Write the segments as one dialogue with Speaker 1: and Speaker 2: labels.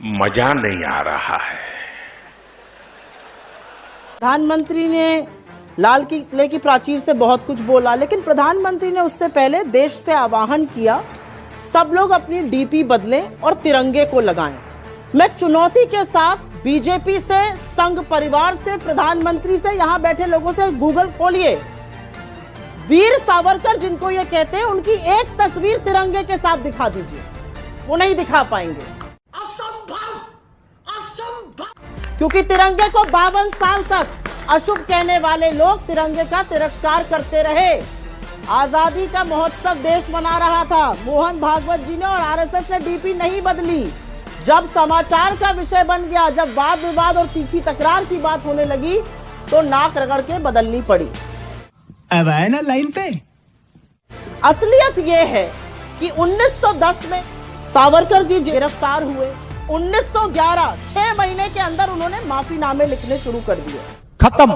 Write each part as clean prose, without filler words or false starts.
Speaker 1: मजा नहीं आ रहा है।
Speaker 2: प्रधानमंत्री ने लाल किले की प्राचीर से बहुत कुछ बोला, लेकिन प्रधानमंत्री ने उससे पहले देश से आह्वान किया सब लोग अपनी डीपी बदलें और तिरंगे को लगाएं। मैं चुनौती के साथ बीजेपी से, संघ परिवार से, प्रधानमंत्री से, यहाँ बैठे लोगों से गूगल खोलिए, वीर सावरकर जिनको ये कहते हैं उनकी एक तस्वीर तिरंगे के साथ दिखा दीजिए, वो नहीं दिखा पाएंगे। क्योंकि तिरंगे को 52 साल तक अशुभ कहने वाले लोग तिरंगे का तिरस्कार करते रहे। आजादी का महोत्सव देश मना रहा था, मोहन भागवत जी ने और आरएसएस ने डीपी नहीं बदली। जब समाचार का विषय बन गया, जब वाद विवाद और तीखी तकरार की बात होने लगी, तो नाक रगड़ के बदलनी पड़ी।
Speaker 3: अब आए ना लाइन पे।
Speaker 2: असलियत यह है कि 1910 में सावरकर जी गिरफ्तार हुए। 1911 6 महीने के अंदर उन्होंने माफीनामे लिखने शुरू कर दिए।
Speaker 3: खत्म।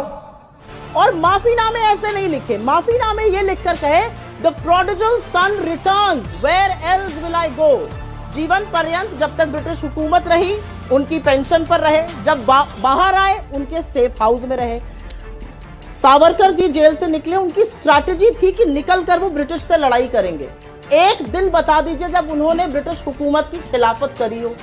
Speaker 2: और माफीनामे ऐसे नहीं लिखे, माफीनामे ये लिखकर कहे the prodigal son returns, where else will I go. जीवन पर्यंत जब तक ब्रिटिश हुकूमत रही उनकी पेंशन पर रहे, जब बाहर आए उनके सेफ हाउस में रहे। सावरकर जी जेल से निकले, उनकी स्ट्रैटेजी थी कि निकलकर वो ब्रिटिश से लड़ाई करेंगे। एक दिन बता दीजिए जब उन्होंने ब्रिटिश हुकूमत की खिलाफत करी हो,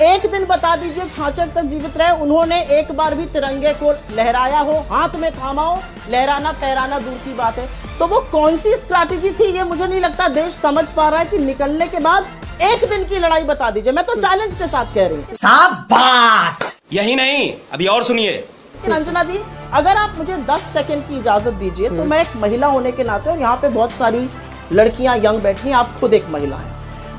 Speaker 2: एक दिन बता दीजिए 66 तक जीवित रहे, उन्होंने एक बार भी तिरंगे को लहराया हो, हाथ में थामा हो। लहराना फहराना दूर की बात है। तो वो कौन सी स्ट्रैटेजी थी ये मुझे नहीं लगता देश समझ पा रहा है कि निकलने के बाद एक दिन की लड़ाई बता दीजिए। मैं तो चैलेंज के साथ कह रही हूँ।
Speaker 4: शाबाश। यही नहीं, अभी और सुनिए।
Speaker 2: अंजना जी, अगर आप मुझे 10 सेकंड की इजाजत दीजिए तो मैं एक महिला होने के नाते, और यहाँ पे बहुत सारी लड़कियां यंग बैठी हैं, आप खुद एक महिला हैं,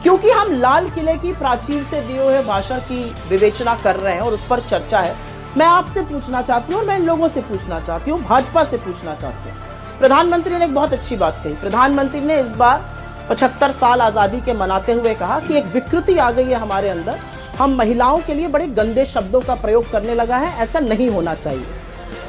Speaker 2: क्योंकि हम लाल किले की प्राचीर से दिए हुए भाषण की विवेचना कर रहे हैं और उस पर चर्चा है, मैं आपसे पूछना चाहती हूँ, मैं इन लोगों से पूछना चाहती हूँ, भाजपा से पूछना चाहती हूँ। प्रधानमंत्री ने एक बहुत अच्छी बात कही। प्रधानमंत्री ने इस बार 75 साल आजादी के मनाते हुए कहा कि एक विकृति आ गई है हमारे अंदर, हम महिलाओं के लिए बड़े गंदे शब्दों का प्रयोग करने लगा है, ऐसा नहीं होना चाहिए।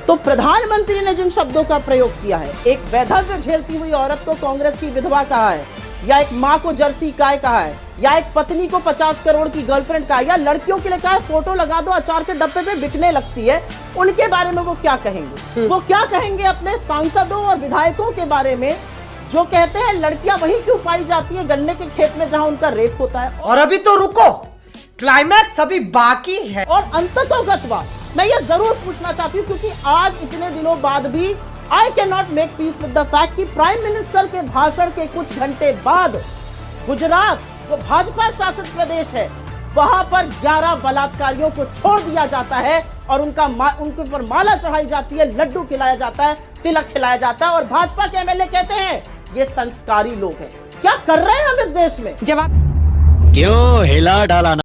Speaker 2: तो प्रधानमंत्री ने जिन शब्दों का प्रयोग किया है, एक वैधव्य झेलती हुई औरत को कांग्रेस की विधवा कहा है, या एक माँ को जर्सी गाय कहा है, या एक पत्नी को 50 करोड़ की गर्लफ्रेंड कहा, या लड़कियों के लिए कहा फोटो लगा दो अचार के डब्बे पे बिकने लगती है, उनके बारे में वो क्या कहेंगे? वो क्या कहेंगे अपने सांसदों और विधायकों के बारे में जो कहते हैं लड़कियां वहीं क्यों पाई जाती है गन्ने के खेत में जहां उनका रेप होता है?
Speaker 4: और अभी तो रुको, क्लाइमैक्स अभी बाकी है।
Speaker 2: और अंततोगत्वा मैं ये जरूर पूछना चाहती हूँ, क्योंकि आज इतने दिनों बाद भी I can not make peace with the fact कि प्राइम मिनिस्टर के भाषण के कुछ घंटे बाद गुजरात जो भाजपा शासित प्रदेश है, वहां पर 11 बलात्कारियों को छोड़ दिया जाता है और उनके ऊपर माला चढ़ाई जाती है, लड्डू खिलाया जाता है, तिलक खिलाया जाता है, और भाजपा के एमएलए कहते हैं ये संस्कारी लोग हैं। क्या कर रहे हैं हम इस देश में?
Speaker 5: क्यों हिला डाला